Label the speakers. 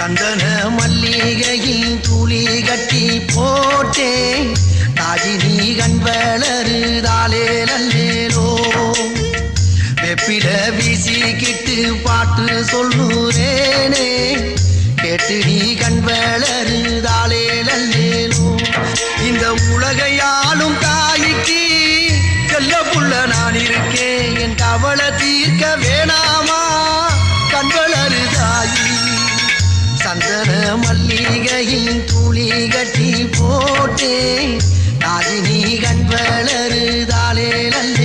Speaker 1: சந்தன மல்லிகையில் துளி கட்டி போட்டேன் தாஜினி கண் வளருதாலே நல்லேலோ வெப்பில வீசிக்கிட்டு பாட்டு சொல்லுறேனே கேட்டு நீ கண் வளருதாலே நல்லேலோ இந்த உலகையாலும் தாய்க்கு செல்ல புள்ள நான் இருக்கேன் என் கவலை தீர்க்க வேணாமா கண் வளருதாயி சந்தன மல்லிகையில் துளி கட்டி போட்டே தாஜினி கண் வளருதாலே நல்ல